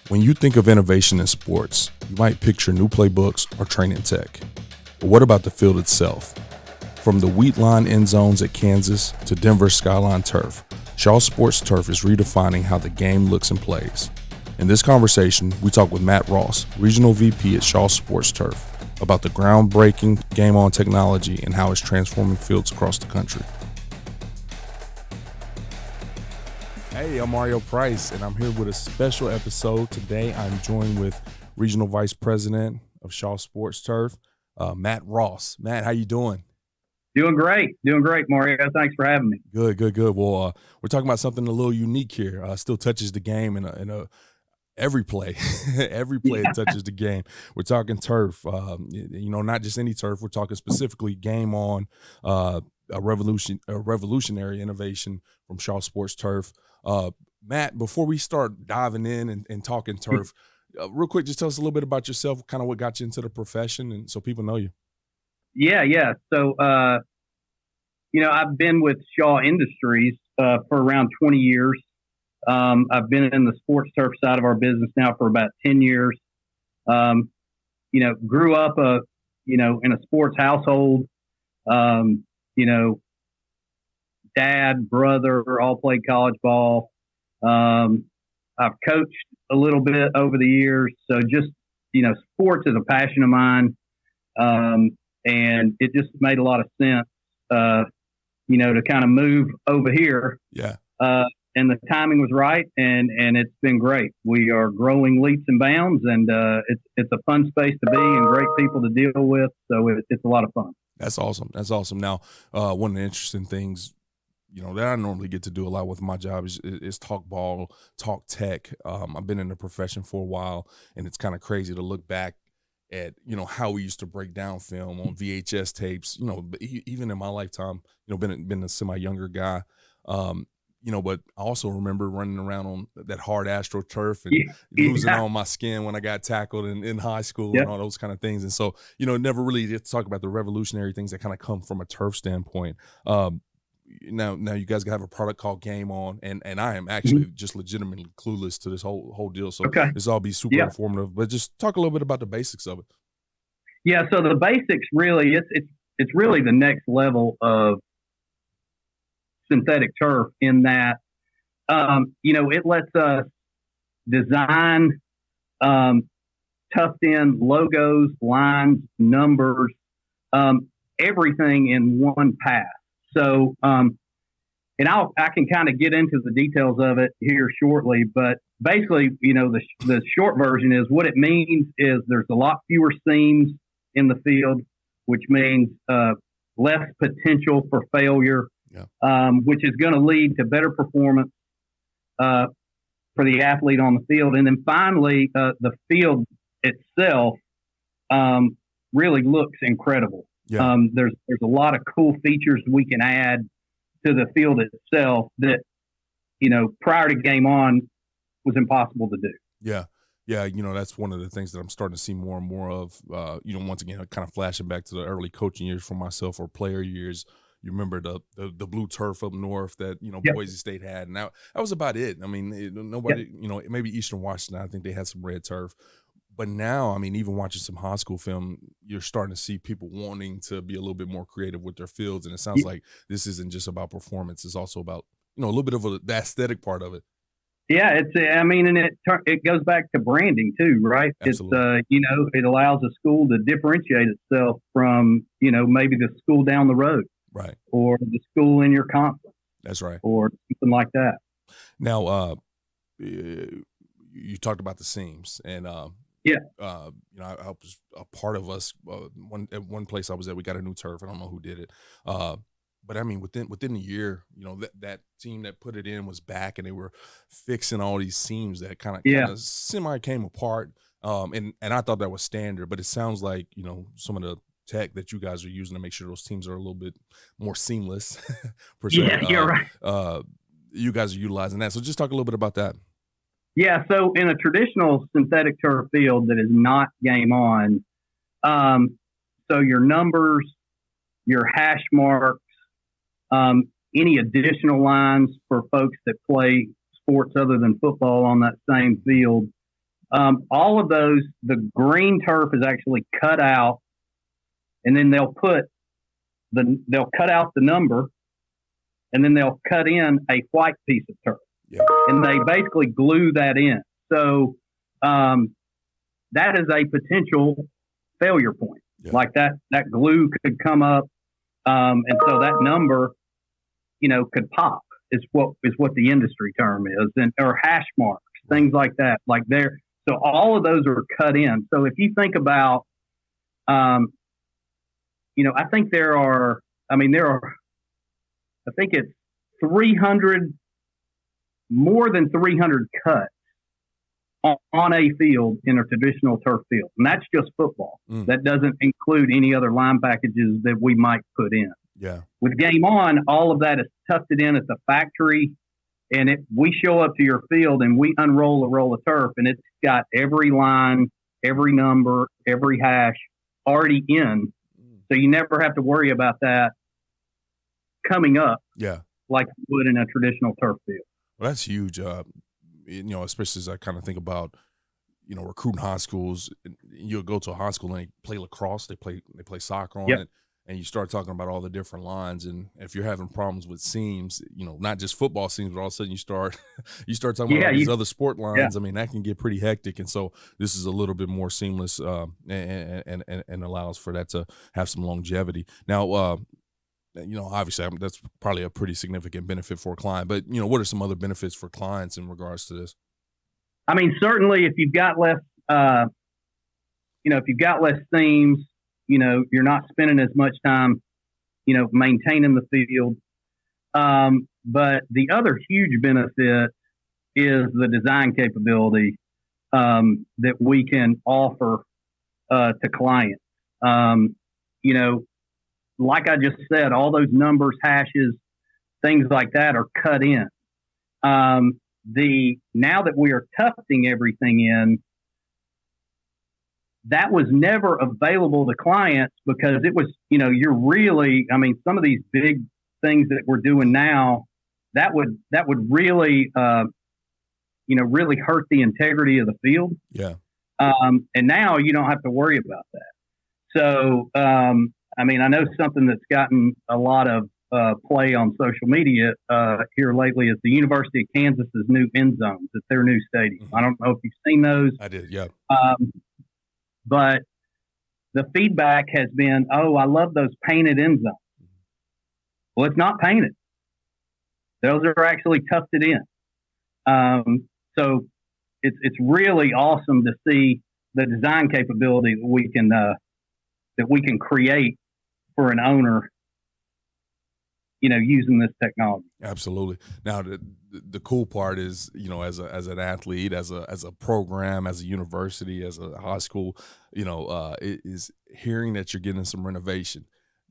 When you think of innovation in sports, you might picture new playbooks or training tech. But what about the field itself? From the wheat line end zones at Kansas to Denver's skyline turf, Shaw Sports Turf is redefining how the game looks and plays. In this conversation, we talk with Matt Ross, Regional VP at Shaw Sports Turf, about the groundbreaking game-on technology and how it's transforming fields across the country. Hey, I'm Mario Price, and I'm here with a special episode. Today, I'm joined with Regional Vice President of Shaw Sports Turf, Matt Ross. Matt, how you doing? Doing great, Mario. Thanks for having me. Good. Well, we're talking about something a little unique here. Still touches the game in every play. Every play it touches the game. We're talking turf. Not just any turf. We're talking specifically game on. A revolutionary innovation from Shaw Sports Turf. Matt, before we start diving in and talking turf, real quick, just tell us a little bit about yourself, kind of what got you into the profession, and so people know you. Yeah. So, I've been with Shaw Industries for around 20 years. I've been in the sports turf side of our business now for about 10 years. Grew up, in a sports household. Dad, brother, all played college ball. I've coached a little bit over the years. So just, sports is a passion of mine. And it just made a lot of sense, to kind of move over here. Yeah. And the timing was right, and it's been great. We are growing leaps and bounds, and it's a fun space to be and great people to deal with. So it's a lot of fun. That's awesome. Now, one of the interesting things, that I normally get to do a lot with my job is talk ball, talk tech. I've been in the profession for a while, and it's kind of crazy to look back at, how we used to break down film on VHS tapes, even in my lifetime, been a semi-younger guy. But I also remember running around on that hard AstroTurf and losing all my skin when I got tackled in high school and all those kind of things. And so, never really get to talk about the revolutionary things that kind of come from a turf standpoint. Now you guys have a product called Game On, and I am actually just legitimately clueless to this whole deal. So this all be super informative, but just talk a little bit about the basics of it. Yeah. So the basics really, it's really the next level of synthetic turf in that, it lets us design, tucked in logos, lines, numbers, everything in one pass. So, I can kind of get into the details of it here shortly, but basically, the short version is what it means is there's a lot fewer seams in the field, which means, less potential for failure. Which is going to lead to better performance for the athlete on the field. And then finally, the field itself really looks incredible. Yeah. There's a lot of cool features we can add to the field itself that, prior to Game On was impossible to do. Yeah. That's one of the things that I'm starting to see more and more of, once again, kind of flashing back to the early coaching years for myself or player years. You remember the blue turf up north that, Boise State had, and that was about it. I mean, nobody, maybe Eastern Washington, I think they had some red turf. But now, I mean, even watching some high school film, you're starting to see people wanting to be a little bit more creative with their fields. And it sounds like this isn't just about performance. It's also about, a little bit of the aesthetic part of it. Yeah, and it goes back to branding too, right? Absolutely. It's, it allows a school to differentiate itself from, maybe the school down the road. Right. Or the school in your conference. That's right. Or something like that. Now, you talked about the seams, and I was a part of us. At one place I was at, we got a new turf. I don't know who did it, but I mean, within a year, that team that put it in was back, and they were fixing all these seams that kind of semi came apart. And I thought that was standard, but it sounds like some of the tech that you guys are using to make sure those teams are a little bit more seamless per se. Yeah, you're right. You guys are utilizing that. So just talk a little bit about that. Yeah. So in a traditional synthetic turf field that is not Game On, so your numbers, your hash marks, any additional lines for folks that play sports other than football on that same field, All of those, the green turf is actually cut out, and then they'll cut out the number, and then they'll cut in a white piece of turf, and they basically glue that in. So that is a potential failure point. Like that glue could come up, and so that number, could pop. Is what the industry term is, or hash marks, things like that. So all of those are cut in. So if you think about, I think I think it's 300, more than 300 cuts on a field in a traditional turf field. And that's just football. That doesn't include any other line packages that we might put in. Yeah. With Game On, all of that is tufted in at the factory, and we show up to your field and we unroll a roll of turf, and it's got every line, every number, every hash already in. So you never have to worry about that coming up like you would in a traditional turf field. Well, that's huge. Especially as I kind of think about, recruiting high schools. You'll go to a high school and they play lacrosse, they play soccer on it, and you start talking about all the different lines. And if you're having problems with seams, not just football seams, but all of a sudden you start talking about all these other sport lines. I mean, that can get pretty hectic. And so this is a little bit more seamless, and allows for that to have some longevity. Now, obviously that's probably a pretty significant benefit for a client, but what are some other benefits for clients in regards to this? I mean, certainly if you've got less, seams, you're not spending as much time, maintaining the field. But the other huge benefit is the design capability that we can offer to clients. Like I just said, all those numbers, hashes, things like that are cut in. Now that we are tufting everything in, that was never available to clients because it was, some of these big things that we're doing now, that would really, really hurt the integrity of the field. Yeah. And now you don't have to worry about that. So, I know something that's gotten a lot of play on social media here lately is the University of Kansas's new end zones at their new stadium. I don't know if you've seen those. I did, yeah. But the feedback has been, oh, I love those painted end zones. Well, it's not painted. Those are actually tufted in. So it's really awesome to see the design capability that we can create for an owner, using this technology. Absolutely. Now, the cool part is, as an athlete, as a program, as a university, as a high school, is hearing that you're getting some renovation.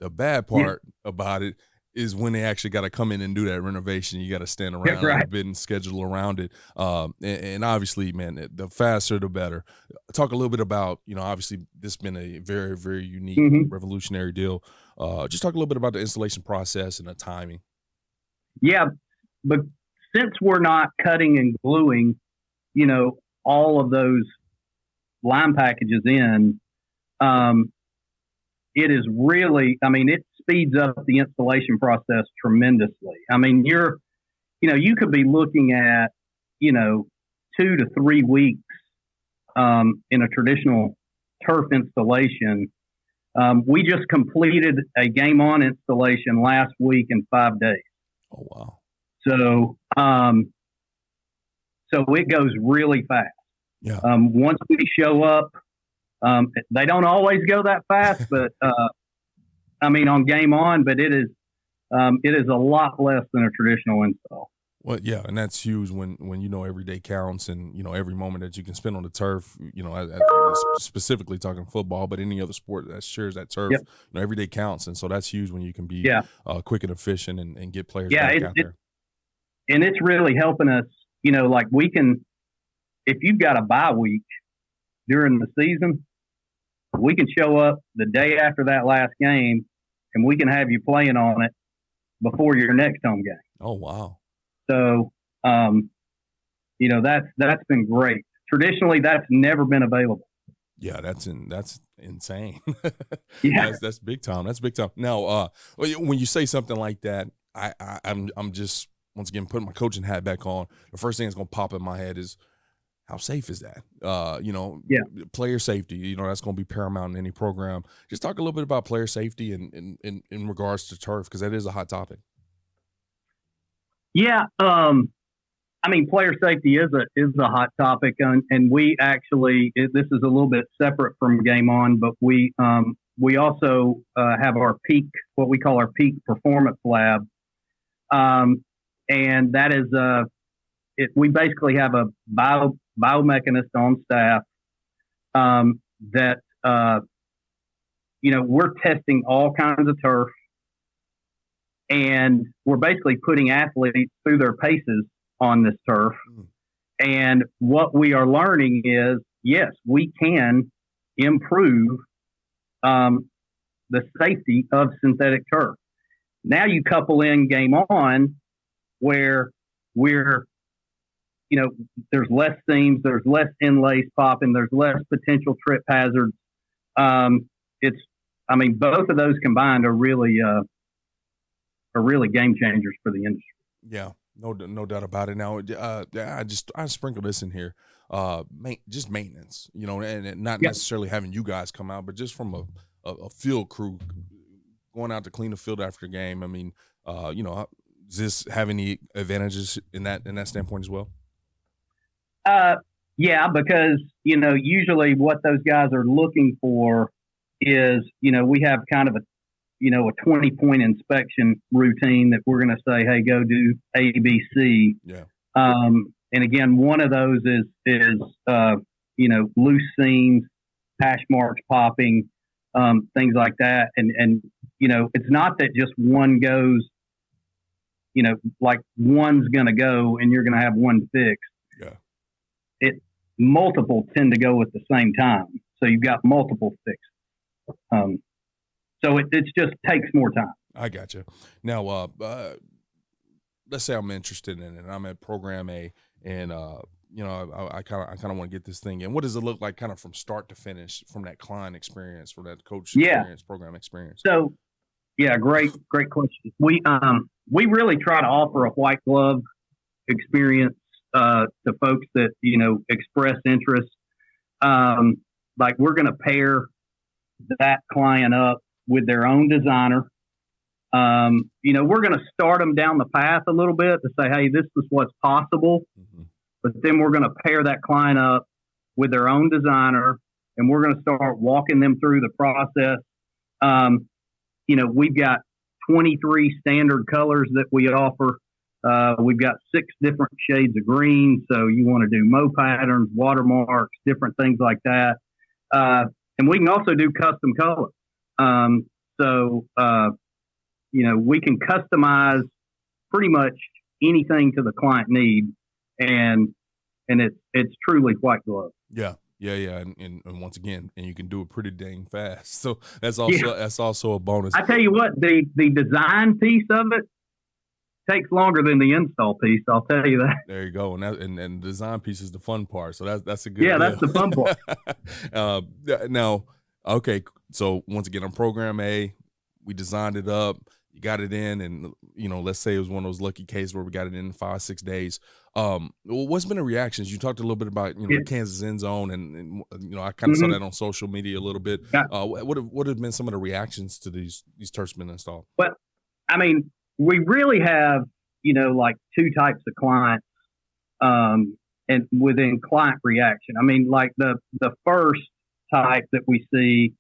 The bad part about it is when they actually got to come in and do that renovation. You got to stand around a bit and schedule around it. And obviously, man, the faster the better. Talk a little bit about, obviously this has been a very, very unique, revolutionary deal. Just talk a little bit about the installation process and the timing. Yeah, but since we're not cutting and gluing, all of those line packages in, it is really, it speeds up the installation process tremendously. You could be looking at, 2 to 3 weeks in a traditional turf installation. We just completed a Game On installation last week in 5 days. Oh, wow. So it goes really fast. Yeah. Once we show up, they don't always go that fast, but on Game On, but it is a lot less than a traditional install. Well, yeah, and that's huge when every day counts, and every moment that you can spend on the turf. Specifically talking football, but any other sport that shares that turf, every day counts, and so that's huge when you can be quick and efficient and get players back out there. And it's really helping us. We can, if you've got a bye week during the season, we can show up the day after that last game, and we can have you playing on it before your next home game. Oh, wow. So, that's been great. traditionally that's never been available. Yeah, that's insane. Yeah. That's big time. That's big time. Now, when you say something like that, I'm just once again putting my coaching hat back on. The first thing that's gonna pop in my head is how safe is that? Yeah. Player safety. That's gonna be paramount in any program. Just talk a little bit about player safety in regards to turf, because that is a hot topic. Yeah. I mean, player safety is a hot topic, and we actually this is a little bit separate from Game On, but we also have our peak, what we call our peak performance lab, and that is we basically have a biomechanist on staff that we're testing all kinds of turf, and we're basically putting athletes through their paces on this turf. And what we are learning is, yes, we can improve the safety of synthetic turf. Now you couple in Game On, where there's less seams, there's less inlays popping, there's less potential trip hazards. Both of those combined are really game changers for the industry. Yeah. No doubt about it. Now, I sprinkle this in here, just maintenance, and not necessarily having you guys come out, but just from a field crew going out to clean the field after the game. I mean, does this have any advantages in that standpoint as well? Yeah, because usually what those guys are looking for is we have kind of a 20-point inspection routine that we're going to say, hey, go do A, B, C. Yeah. And again, one of those is loose seams, hash marks popping, things like that. And it's not that just one goes, like one's going to go and you're going to have one fixed. Yeah. Multiple tend to go at the same time. So you've got multiple fixes. So it just takes more time. I got you. Now, let's say I'm interested in it, and I'm at Program A, and I kind of want to get this thing in. What does it look like, kind of from start to finish, from that client experience, from that coach experience, program experience? So, yeah, great question. We really try to offer a white glove experience to folks that express interest. Like we're going to pair that client up with their own designer. We're going to start them down the path a little bit to say, hey, this is what's possible. Mm-hmm. But then we're going to pair that client up with their own designer, and we're going to start walking them through the process. We've got 23 standard colors that we offer. We've got 6 different shades of green. So you want to do mow patterns, watermarks, different things like that. And we can also do custom colors. We can customize pretty much anything to the client need, and it's truly white glove. Yeah. And once again, and you can do it pretty dang fast. So that's also a bonus. I tell you what, the design piece of it takes longer than the install piece. I'll tell you that. There you go. And the design piece is the fun part. So that's a good. Yeah, that's the fun part. Now, okay. So once again, on Program A, we designed it up. You got it in, and let's say it was one of those lucky cases where we got it in 5-6 days. What's been the reactions? You talked a little bit about the Kansas end zone, and I kind of saw that on social media a little bit. Yeah. What have been some of the reactions to these turfs been installed? Well, I mean, we really have like 2 types of clients, and within client reaction. I mean, like the first type that we see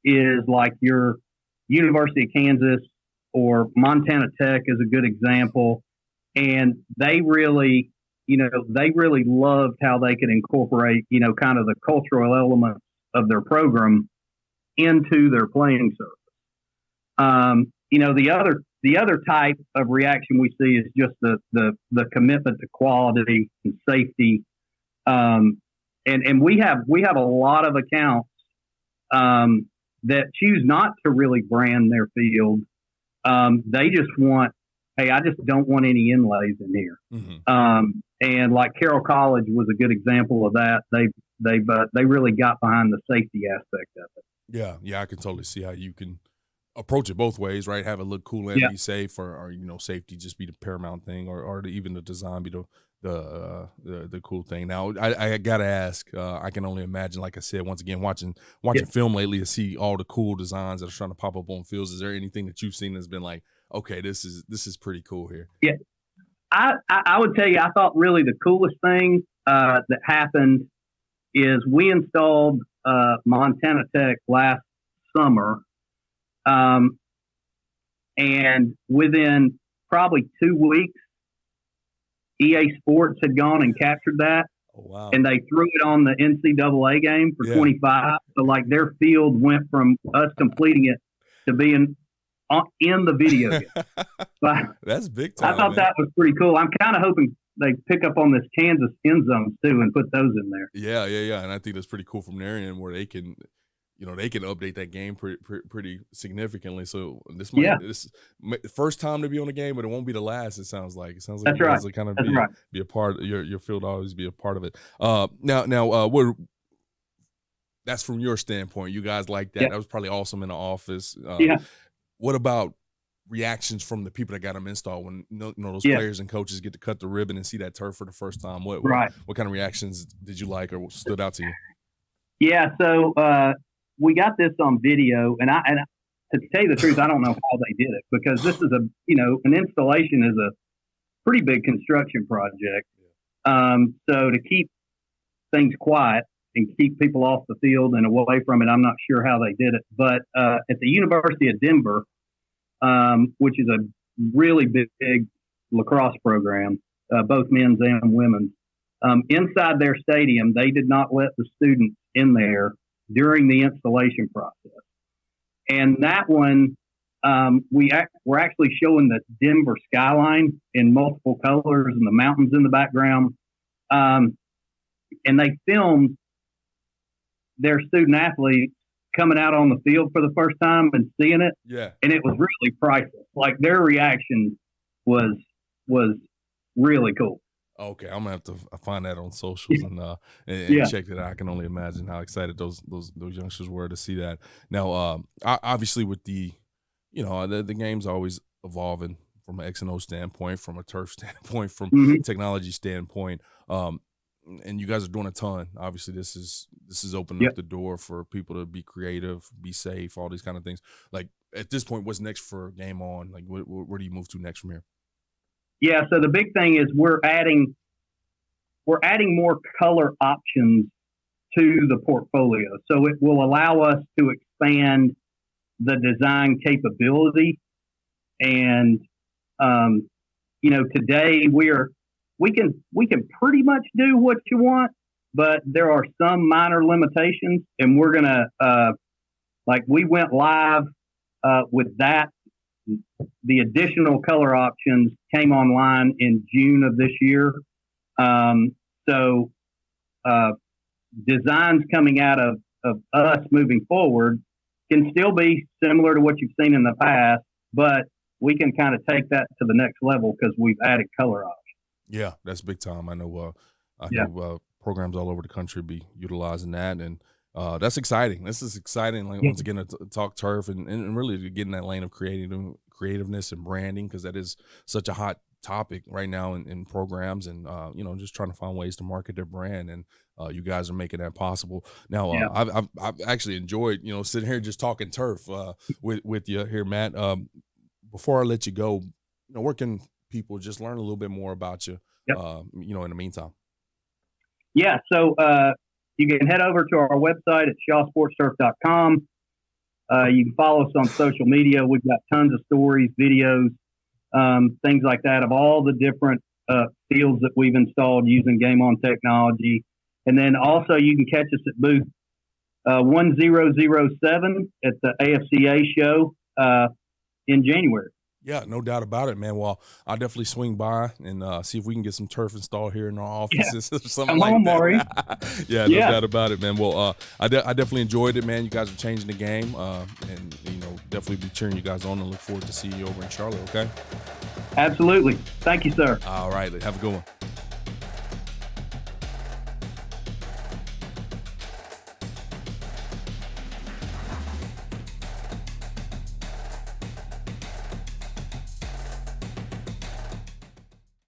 is like your University of Kansas or Montana Tech is a good example. And they really loved how they could incorporate, kind of the cultural elements of their program into their playing surface. The other type of reaction we see is just the commitment to quality and safety. And we have a lot of accounts that choose not to really brand their field. They just want, hey, I just don't want any inlays in here. Mm-hmm. And like Carroll College was a good example of that. They really got behind the safety aspect of it. Yeah, I can totally see how you can approach it both ways, right? Have it look cool and Yeah. be safe, or safety just be the paramount thing, or even the design be the cool thing. Now, I gotta ask. I can only imagine. Like I said, once again, watching Yeah. film lately to see all the cool designs that are trying to pop up on fields. Is there anything that you've seen that's been like, okay, this is pretty cool here? Yeah. I would tell you, I thought really the coolest thing that happened is we installed Montana Tech last summer, and within probably 2 weeks, EA Sports had gone and captured that. Oh, wow. And they threw it on the NCAA game for 25. So, like, their field went from us completing it to being in the video game. That's big time. I thought that was pretty cool. I'm kind of hoping they pick up on this Kansas end zones too and put those in there. Yeah. And I think that's pretty cool from their end where they can, update that game pretty significantly. So this first time to be on the game, but it won't be the last. It sounds like that's right. Kind of be a part. Your field will always be a part of it. Now, what? That's from your standpoint. You guys like that? Yeah. That was probably awesome in the office. What about reactions from the people that got them installed when those players and coaches get to cut the ribbon and see that turf for the first time? What kind of reactions did you like or stood out to you? Yeah, so we got this on video, and to tell you the truth, I don't know how they did it because this is an installation is a pretty big construction project. So to keep things quiet and keep people off the field and away from it, I'm not sure how they did it. But at the University of Denver, which is a really big lacrosse program, both men's and women's, inside their stadium, they did not let the students in there during the installation process. And that one, we're actually showing the Denver skyline in multiple colors and the mountains in the background. And they filmed their student athletes coming out on the field for the first time and seeing it. Yeah. And it was really priceless. Like their reaction was really cool. Okay, I'm gonna have to find that on socials and check it out. I can only imagine how excited those youngsters were to see that. Now, obviously, with the game's always evolving from an X and O standpoint, from a turf standpoint, from technology standpoint. And you guys are doing a ton. Obviously, this is opening up the door for people to be creative, be safe, all these kind of things. Like at this point, what's next for Game On? Like, where do you move to next from here? Yeah, so the big thing is we're adding more color options to the portfolio. So it will allow us to expand the design capability. And today we can pretty much do what you want, but there are some minor limitations, and we're gonna we went live with that. The additional color options came online in June of this year. So designs coming out of us moving forward can still be similar to what you've seen in the past, but we can kind of take that to the next level because we've added color options. Yeah, that's big time. I know programs all over the country be utilizing that, and that's exciting. This is exciting. Like once again, to talk turf and really to get in that lane of creativeness and branding, because that is such a hot topic right now in programs, and just trying to find ways to market their brand, and you guys are making that possible. Now, I've actually enjoyed sitting here just talking turf with you here, Matt. Before I let you go, where can people just learn a little bit more about you? In the meantime. Yeah, so you can head over to our website at shawsportsturf.com. You can follow us on social media. We've got tons of stories, videos, things like that of all the different fields that we've installed using Game On technology. And then also you can catch us at booth 1007 at the AFCA show in January. Yeah, no doubt about it, man. Well, I'll definitely swing by and see if we can get some turf installed here in our offices or something like that. Maury. No doubt about it, man. Well, I definitely enjoyed it, man. You guys are changing the game, and definitely be cheering you guys on, and look forward to seeing you over in Charlotte. Okay. Absolutely. Thank you, sir. All right. Have a good one.